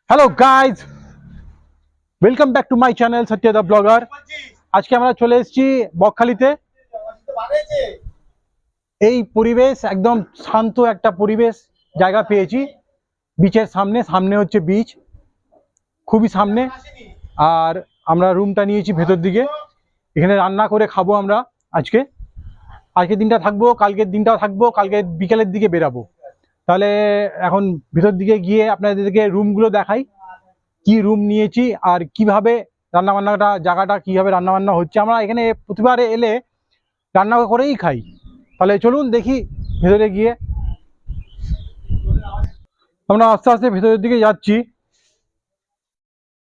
Hello guys, welcome back to my channel সত্য দা blogger. আজকে আমরা চলে এসেছি বকখালিতে। এই পরিবেশ একদম শান্ত একটা পরিবেশ জায়গা পেয়েছি। বিচের সামনে সামনে হচ্ছে বিচ, খুবই সামনে। আর আমরা রুমটা নিয়েছি ভেতর দিকে। এখানে রান্না করে খাবো আমরা আজকে দিনটা থাকবো, কালকের দিনটাও থাকবো, কালকে বিকেলের দিকে বেরাবো। তাহলে এখন ভেতর দিকে গিয়ে আপনাদেরকে রুমগুলো দেখাই, কি রুম নিয়েছি আর কিভাবে রান্নাবান্নাটা জায়গাটা কিভাবে রান্নাবান্না হচ্ছে। আমরা এখানে প্রতিবারে এলে রান্না করেই খাই। তাহলে চলুন দেখি ভেতরে গিয়ে। আমরা আস্তে আস্তে ভেতরের দিকে যাচ্ছি।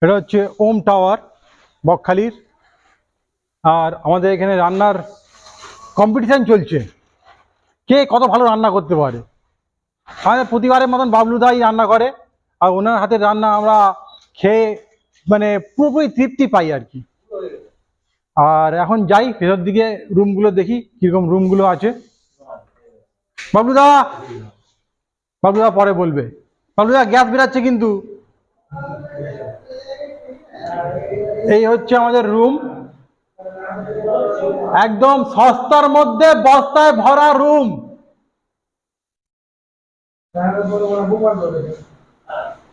এটা হচ্ছে ওম টাওয়ার বকখালির। আর আমাদের এখানে রান্নার কম্পিটিশান চলছে, কে কত ভালো রান্না করতে পারে। আমাদের প্রতিবারের মতন বাবলুদাই রান্না করে, আর ওনার হাতের রান্না আমরা খেয়ে মানে পুরোপুরি তৃপ্তি পাই আর কি। আর এখন যাই ভেতর দিকে, রুমগুলো দেখি কিরকম রুমগুলো আছে। বাবলুদা বাবলুদা পরে বলবে। বাবলুদা গ্যাস বেরাচ্ছে কিন্তু। এই হচ্ছে আমাদের রুম, একদম সস্তার মধ্যে বস্তায় ভরা রুম।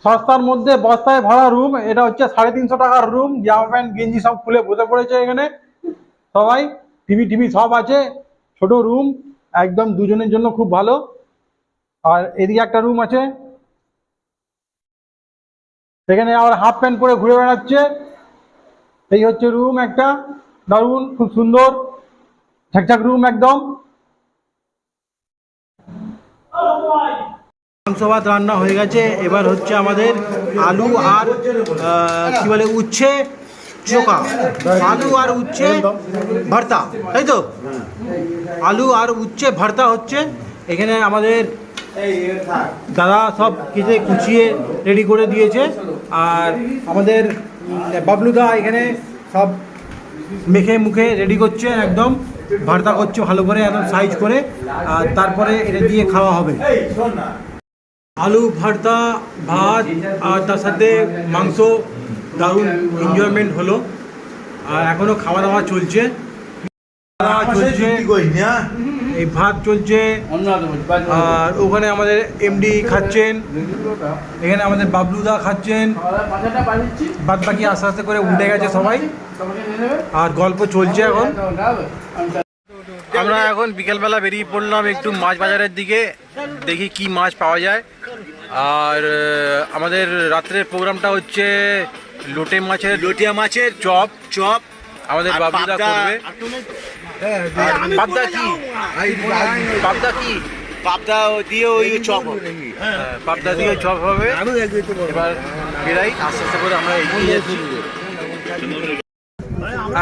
সস্তার মধ্যে বস্তায় ভরা রুম। এটা হচ্ছে 350 টাকার রুম। জামা প্যান্ট গেঞ্জি সব খুলে বসে পড়েছে এখানে সবাই। টিভি সব আছে। ছোট রুম, একদম দুজনের জন্য খুব ভালো। আর এদিকে একটা রুম আছে, এখানে আবার হাফ প্যান্ট পরে ঘুরে বেড়াচ্ছে। এই হচ্ছে রুম একটা, দারুণ খুব সুন্দর ঝাকঝাক রুম একদম। মাংস ভাত রান্না হয়ে গেছে। এবার হচ্ছে আমাদের আলু আর কি বলে উচ্ছে চোখা, আলু আর উচ্ছে ভর্তা, তাই তো? আলু আর উচ্ছে ভর্তা হচ্ছে এখানে। আমাদের দাদা সব কেটে কুচিয়ে রেডি করে দিয়েছে। আর আমাদের বাবলুদা এখানে সব মেখে মুখে রেডি করছে, একদম ভর্তা করছে ভালো করে, একদম সাইজ করে। আর তারপরে এটা দিয়ে খাওয়া হবে। আলু ভর্তা, ভাত আর তার সাথে মাংস, দারুণ এনজয়মেন্ট হলো। আর এখনো খাওয়া দাওয়া চলছে, এই ভাত চলছে। আর ওখানে আমাদের এমডি খাচ্ছেন, এখানে আমাদের বাবলুদা খাচ্ছেন। বাদ বাকি আস্তে আস্তে করে উঠে গেছে সবাই, আর গল্প চলছে এখন। আমরা এখন বিকেলবেলা বেরিয়ে পড়লাম একটু মাছ বাজারের দিকে, দেখি কি মাছ পাওয়া যায়। আর আমাদের রাত্রের প্রোগ্রামটা হচ্ছে লোটিয়া মাছের চপ আমাদের বাবলুদা করবে। পাবদা দিয়ে ওই চপ হবে। পাবদা দিয়ে চপ হবে। এবার বেরাই আস্তে আস্তে করে আমরা এগিয়ে যাচ্ছি।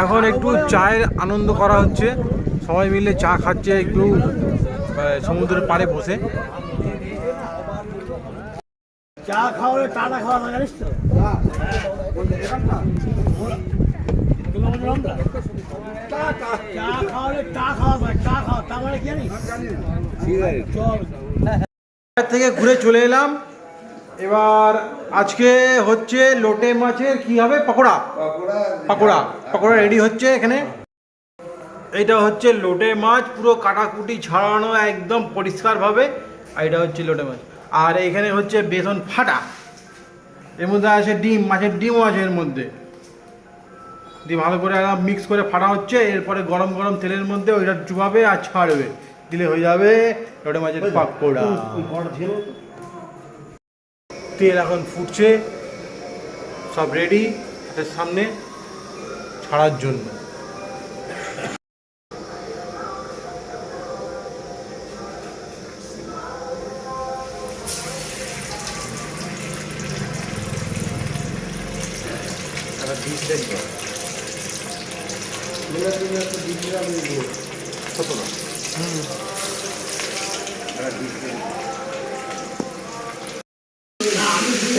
এখন একটু চায়ের আনন্দ করা হচ্ছে, সবাই মিলে চা খাচ্ছে একটু সমুদ্রের পাড়ে বসে। চা খাওয়ালে টাটা খাওয়া না, জানিস তো? থেকে ঘুরে চলে এলাম। এবার আজকে হচ্ছে লোটে মাছের কি হবে, পকোড়া রেডি হচ্ছে এখানে। এটা হচ্ছে লোটে মাছ, পুরো কাটাকুটি ছাড়ানো একদম পরিষ্কারভাবে। আর এটা হচ্ছে লোটে মাছ। আর এখানে হচ্ছে বেসন ফাটা, এর মধ্যে আছে ডিম, মাছের ডিমও আছে এর মধ্যে। দিয়ে ভালো করে একদম মিক্স করে ফাটা হচ্ছে। এরপরে গরম গরম তেলের মধ্যে ওইটা চুবাবে আর ছাড়বে, দিলে হয়ে যাবে লোটে মাছের পকোড়া। তেল এখন ফুটছে, সব রেডি হাতের সামনে ছাড়ার জন্য।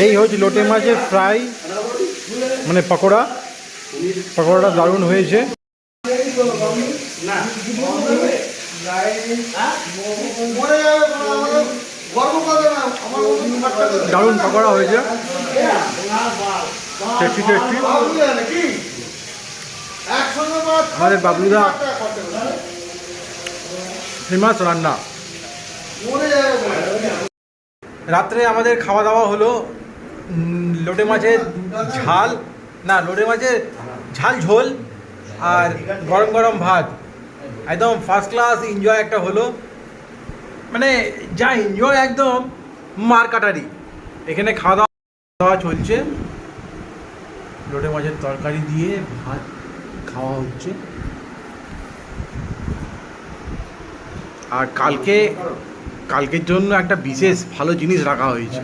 এই হচ্ছে লোটে মাছের ফ্রাই, মানে পকোড়াটা দারুণ হয়েছে। দারুণ পকোড়া হয়েছে। Tasty tasty. আমাদের বাবলুদা ফেমাস রান্না। রাত্রে আমাদের খাওয়া দাওয়া হলো লোটে মাছের ঝাল, না লোটে মাছের ঝাল ঝোল আর গরম গরম ভাত। একদম ফার্স্ট ক্লাস এনজয় একটা হলো, মানে যা এনজয় একদম মার কাটারি। এখানে খাওয়া দাওয়া চলছে, লোটে মাছের তরকারি দিয়ে ভাত খাওয়া হচ্ছে। আর কালকের জন্য একটা বিশেষ ভালো জিনিস রাখা হয়েছে।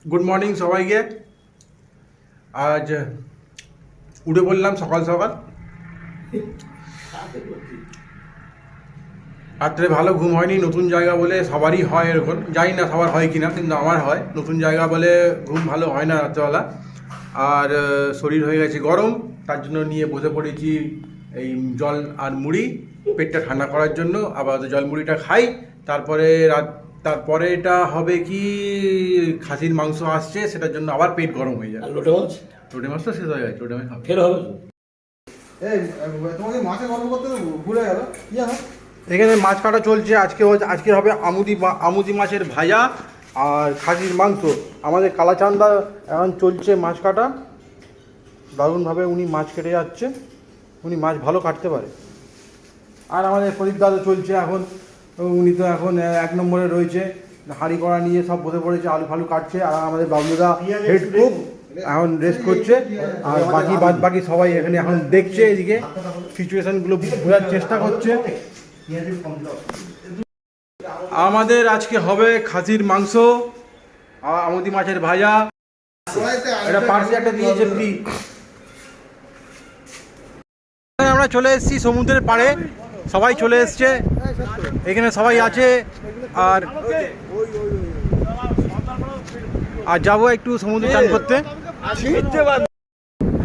গুড মর্নিং সবাইকে। আজ উঠে পড়লাম সকাল সকাল। রাত্রে ভালো ঘুম হয়নি, নতুন জায়গা বলে সবারই হয় এরকম, জানি না সবার হয় কিনা, কিন্তু আমার হয়। নতুন জায়গা বলে ঘুম ভালো হয় না রাত্রেবেলা। আর শরীর হয়ে গেছে গরম, তার জন্য নিয়ে বসে পড়েছি এই জল আর মুড়ি পেটটা ঠান্ডা করার জন্য। আবার জল মুড়িটা খাই, তারপরে এটা হবে কি খাসির মাংস আসছে, সেটার জন্য আবার পেট গরম হয়ে যায়। লোটে মাছ তো শেষ হয়ে গেছে, লোটে মাছ ফের হবে। এখানে মাছ কাটা চলছে। আজকে হবে আমুদি মাছের ভাজা আর খাসির মাংস। আমাদের কালাচান্দা এখন চলছে মাছ কাটা, দারুণভাবে উনি মাছ কেটে যাচ্ছে, উনি মাছ ভালো কাটতে পারে। আর আমাদের প্রদীপ দাদা চলছে এখন, উনি তো এখন 1 নম্বরে রয়েছে, হাঁড়ি কড়া নিয়ে সব বসে পড়েছে, আলু ফালু কাটছে। আর আমাদের বাবলুদা হেড কুক এখন রেস্ট করছে। আর বাকি সবাই এখানে এখন দেখছে, এদিকে সিচুয়েশনগুলো বোঝার চেষ্টা করছে। আমাদের আজকে হবে খাসির মাংস আর আমুদি মাছের ভাজা। এটা পার্সে একটা দিয়েছে ফ্রি। আমরা চলে এসেছি সমুদ্রের পাড়ে, সবাই চলে এসছে, এখানে সবাই আছে। আর যাবো একটু সমুদ্রে চান করতে।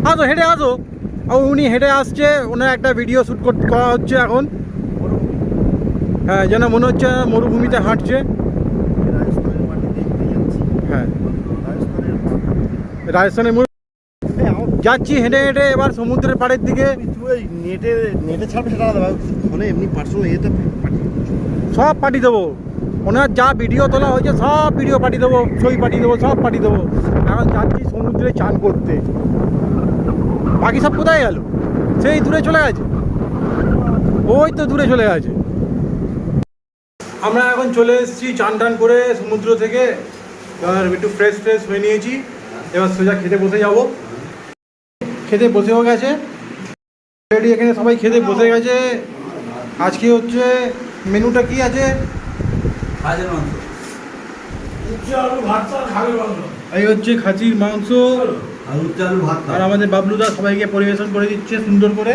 আসো হেঁটে আসো। উনি হেঁটে আসছে, ওনার একটা ভিডিও শ্যুট করা হচ্ছে এখন। হ্যাঁ, যেন মনে হচ্ছে মরুভূমিতে হাঁটছে। হ্যাঁ, রাজস্থানের যাচ্ছি হেঁটে হেঁটে এবার সমুদ্রের পাড়ের দিকে। নেটে ছাড়বে সেটা ফোনে এমনি পার্সোনাল ইয়েতে সব পাঠিয়ে দেবো। ওনার যা ভিডিও তোলা হয়েছে সব ভিডিও পাঠিয়ে দেবো, ছবি পাঠিয়ে দেবো, সব পাঠিয়ে দেবো। এখন যাচ্ছি সমুদ্রে চান করতে। বাকি সব কোথায় গেল? সেই দূরে চলে গেছে, ওই তো দূরে চলে গেছে। আমরা এখন চলে এসেছি চান টান করে সমুদ্র থেকে, এবার একটু ফ্রেশ হয়ে নিয়েছি। এবার সোজা খেতে বসে যাব। খেতে বসেও গেছে রেডি, এখানে সবাই খেতে বসে গেছে। আজকে হচ্ছে মেনুটা কি আছে? এই হচ্ছে খাসির মাংস আর আমাদের বাবলুদা সবাইকে পরিবেশন করে দিচ্ছে সুন্দর করে,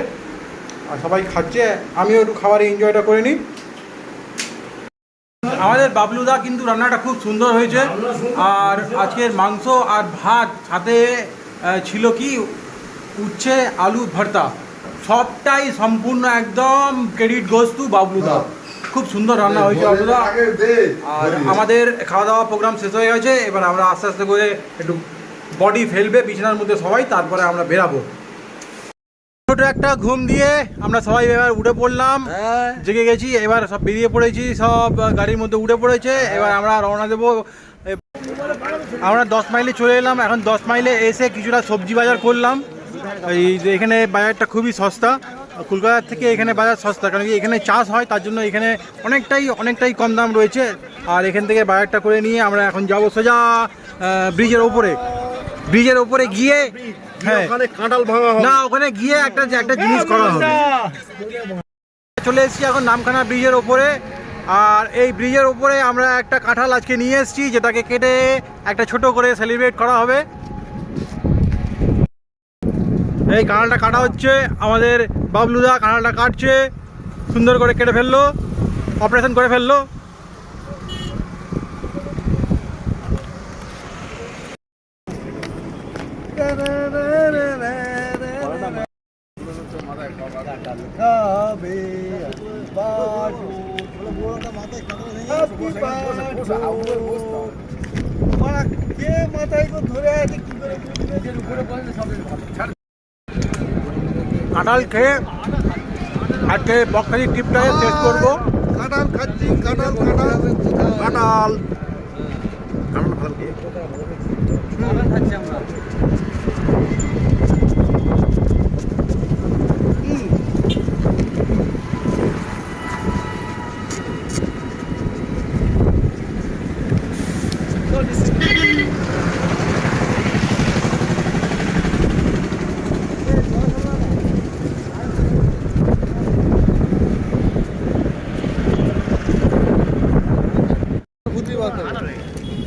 আর সবাই খাচ্ছে। আমিও একটু খাবারের এনজয়টা করে নিই। আমাদের বাবলুদা কিন্তু রান্নাটা খুব সুন্দর হয়েছে। আর আজকের মাংস আর ভাত সাথে ছিল কি উচ্ছে আলু ভর্তা, সবটাই সম্পূর্ণ একদম ক্রেডিট গোজ টু বাবলুদা। খুব সুন্দর রান্না হয়েছে বাবলুদা। আর আমাদের খাওয়া দাওয়া প্রোগ্রাম শেষ হয়ে গেছে, এবার আমরা আস্তে আস্তে করে একটু বডি ফেলবে বিছানার মধ্যে সবাই, তারপরে আমরা বেরাবো। ছোট একটা ঘুম দিয়ে আমরা সবাই এবার উঠে পড়লাম, জেগে গেছি। এবার সব বেরিয়ে পড়েছি, সব গাড়ির মধ্যে উঠে পড়েছে। এবার আমরা রওনা দেবো। আমরা 10 মাইলে চলে এলাম। এখন 10 মাইলে এসে কিছুটা সবজি বাজার করলাম। এই এখানে বাজারটা খুবই সস্তা, কলকাতার থেকে এখানে বাজার সস্তা, কারণ কি এখানে চাষ হয়, তার জন্য এখানে অনেকটাই কম দাম রয়েছে। আর এখান থেকে বাজারটা করে নিয়ে আমরা এখন যাবো সোজা ব্রিজের ওপরে গিয়ে, হ্যাঁ কাঁঠাল ভাঙা না, ওখানে গিয়ে একটা জিনিস করা হবে। চলে এসেছি এখন নামখানা ব্রিজের ওপরে। আর এই ব্রিজের ওপরে আমরা একটা কাঁঠাল আজকে নিয়ে এসেছি, যেটাকে কেটে একটা ছোট করে সেলিব্রেট করা হবে। এই কাঁঠালটা কাটা হচ্ছে, আমাদের বাবলুদা কাঁঠালটা কাটছে, সুন্দর করে কেটে ফেললো, অপারেশন করে ফেললো। Happy birthday কাঁঠাল খেয়ে আজকে বকখালি ট্রিপটাকে শেষ করবো। কাঁঠাল খাচ্ছি, কাঁঠাল কাঁঠাল কাঁঠাল খাচ্ছি আমরা।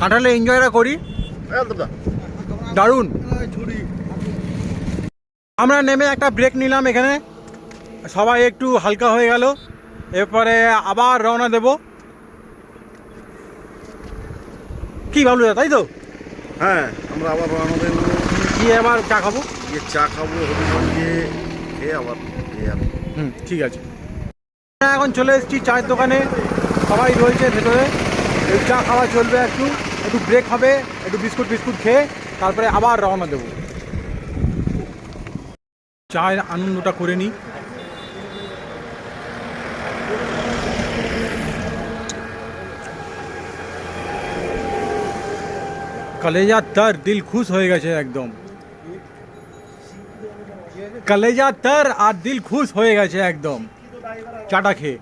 কাঁঠালে এনজয়টা করি, দারুণ। আমরা নেমে একটা ব্রেক নিলাম এখানে, সবাই একটু হালকা হয়ে গেল। এরপরে আবার রওনা দেব। কি ভাবলো তাই তো? হ্যাঁ, আমরা আবার আমাদের গিয়ে আবার চা খাবো। গিয়ে চা খাবো, হবিগঞ্জ গিয়ে খেয়ে আবার ঠিক আছে। এখন চলে এসেছি চায়ের দোকানে, সবাই রয়েছে ভেতরে। এই চা খাওয়া চলবে, একটু একটু ব্রেক হবে, একটু বিস্কুট বিস্কুট খেয়ে তারপরে আবার রওনা দেবো। চায়ের আনন্দটা করে নিই। কলেজা তর, দিল খুশ হয়ে গেছে একদম। কলেজা তর আর দিল খুশ হয়ে গেছে একদম চাটা খেয়ে।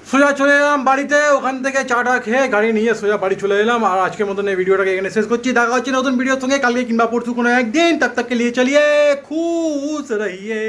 সোজা চলে এলাম বাড়িতে, ওখান থেকে চাটা খেয়ে গাড়ি নিয়ে সোজা বাড়ি চলে এলাম। আর আজকের মতন এই ভিডিওটাকে এখানে শেষ করছি। দেখা হচ্ছে নতুন ভিডিওর সঙ্গে কালকে কিংবা পরশু কোনো একদিন। তব তক কে লিয়ে চলিয়ে খুশ রহিয়ে।